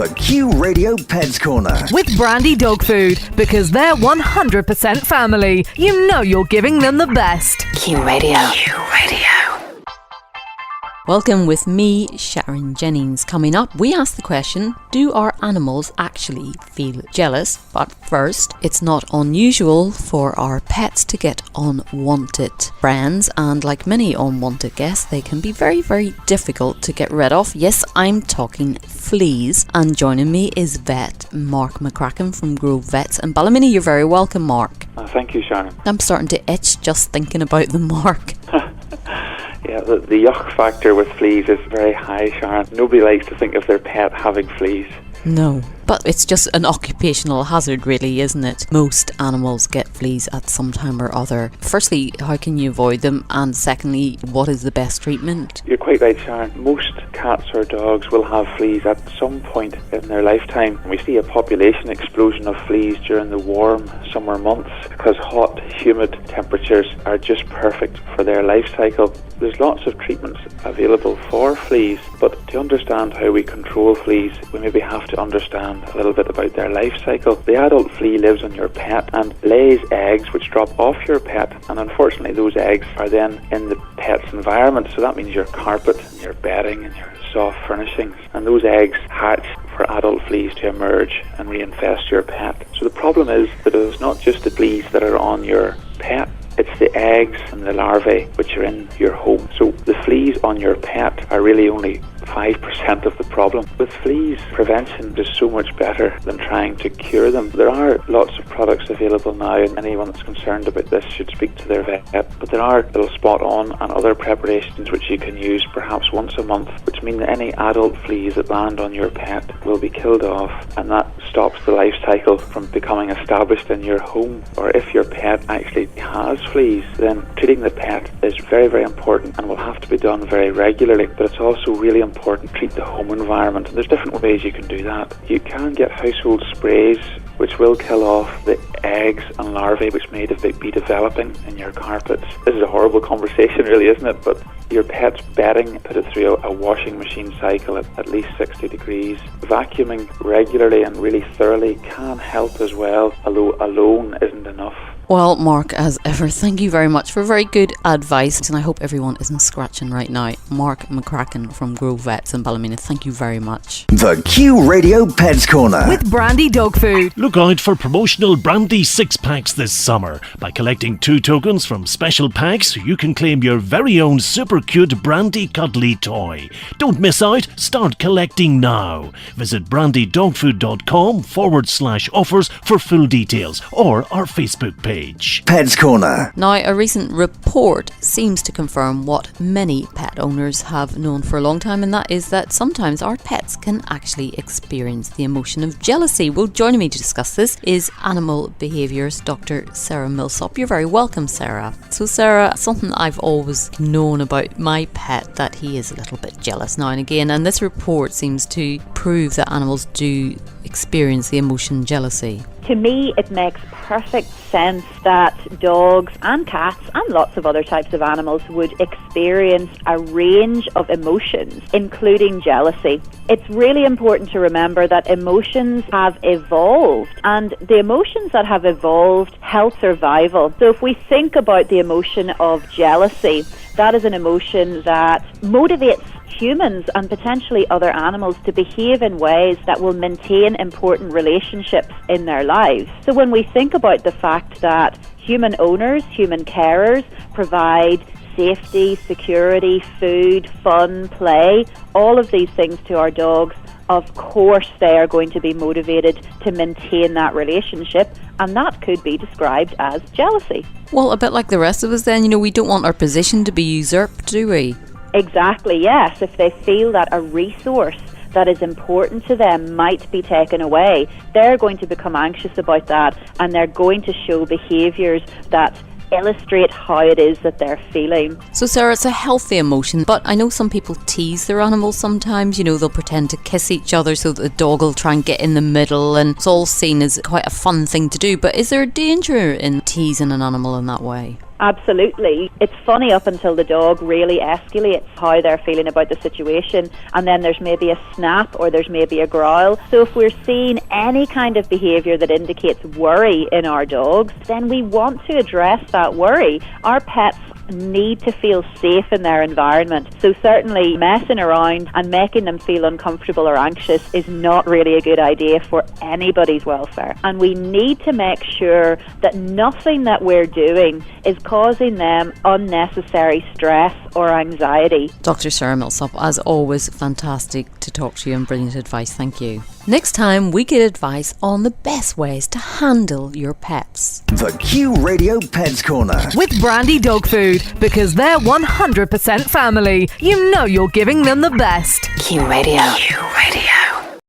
The Q Radio Pets Corner. With Brandy Dog Food, because they're 100% family. You know you're giving them the best. Q Radio. Q Radio. Welcome with me, Sharon Jennings. Coming up, we ask the question, do our animals actually feel jealous? But first, it's not unusual for our pets to get unwanted friends, and like many unwanted guests, they can be very, very difficult to get rid of. Yes, I'm talking fleas. And joining me is vet Mark McCracken from Grove Vets in Ballymena. You're very welcome, Mark. Thank you, Sharon. I'm starting to itch just thinking about them, Mark. Yeah, the yuck factor with fleas is very high, Sharon. Nobody likes to think of their pet having fleas. No, but it's just an occupational hazard really, isn't it? Most animals get fleas at some time or other. Firstly, how can you avoid them? And secondly, what is the best treatment? You're quite right, Sharon. Most cats or dogs will have fleas at some point in their lifetime. We see a population explosion of fleas during the warm summer months because hot, humid temperatures are just perfect for their life cycle. There's lots of treatments available for fleas, but to understand how we control fleas, we maybe have to understand a little bit about their life cycle. The adult flea lives on your pet and lays eggs which drop off your pet, and unfortunately those eggs are then in the pet's environment, so that means your carpet and your bedding and your soft furnishings, and those eggs hatch for adult fleas to emerge and reinfest your pet. So the problem is that it's not just the fleas that are on your pet, it's the eggs and the larvae which are in your home. So the fleas on your pet are really only 5% of the problem. With fleas, prevention is so much better than trying to cure them. There are lots of products available now, and anyone that's concerned about this should speak to their vet. But there are little Spot On and other preparations which you can use perhaps once a month, which mean that any adult fleas that land on your pet will be killed off, and that stops the life cycle from becoming established in your home. Or if your pet actually has fleas, then treating the pet is very, very important and will have to be done very regularly. But it's also really important to treat the home environment. And there's different ways you can do that. You can get household sprays which will kill off the eggs and larvae which may be developing in your carpets. This is a horrible conversation really, isn't it? But your pet's bedding, put it through a washing machine cycle at least 60 degrees. Vacuuming regularly and really thoroughly can help as well, although alone isn't enough. Well, Mark, as ever, thank you very much for very good advice, and I hope everyone isn't scratching right now. Mark McCracken from Grove Vets in Ballymena, thank you very much. The Q Radio Pets Corner. With Brandy Dog Food. Look out for promotional Brandy 6-packs this summer. By collecting 2 tokens from special packs, you can claim your very own super cute Brandy Cuddly toy. Don't miss out, start collecting now. Visit brandydogfood.com/offers for full details, or our Facebook page. Pets Corner. Now, a recent report seems to confirm what many pet owners have known for a long time, and that is that sometimes our pets can actually experience the emotion of jealousy. Well, joining me to discuss this is animal behaviourist Dr. Sarah Millsop. You're very welcome, Sarah. So, Sarah, something I've always known about my pet, that he is a little bit jealous now and again, and this report seems to prove that animals do experience the emotion jealousy. To me, it makes perfect sense that dogs and cats and lots of other types of animals would experience a range of emotions, including jealousy. It's really important to remember that emotions have evolved, and the emotions that have evolved help survival. So if we think about the emotion of jealousy, that is an emotion that motivates humans and potentially other animals to behave in ways that will maintain important relationships in their lives. So when we think about the fact that human owners, human carers provide safety, security, food, fun, play, all of these things to our dogs, of course they are going to be motivated to maintain that relationship, and that could be described as jealousy. Well, a bit like the rest of us then, we don't want our position to be usurped, do we? Exactly, yes. If they feel that a resource that is important to them might be taken away, they're going to become anxious about that, and they're going to show behaviours that illustrate how it is that they're feeling. So Sarah, it's a healthy emotion, but I know some people tease their animals sometimes. They'll pretend to kiss each other so that the dog will try and get in the middle, and it's all seen as quite a fun thing to do. But is there a danger in teasing an animal in that way? Absolutely. It's funny up until the dog really escalates how they're feeling about the situation, and then there's maybe a snap or there's maybe a growl. So if we're seeing any kind of behaviour that indicates worry in our dogs, then we want to address that worry. Our pets need to feel safe in their environment. So certainly messing around and making them feel uncomfortable or anxious is not really a good idea for anybody's welfare. And we need to make sure that nothing that we're doing is causing them unnecessary stress or anxiety. Dr. Sarah Millsop, as always, fantastic to talk to you and brilliant advice. Thank you. Next time, we get advice on the best ways to handle your pets. The Q Radio Pets Corner. With Brandy Dog Food, because they're 100% family. You know you're giving them the best. Q Radio. Q Radio.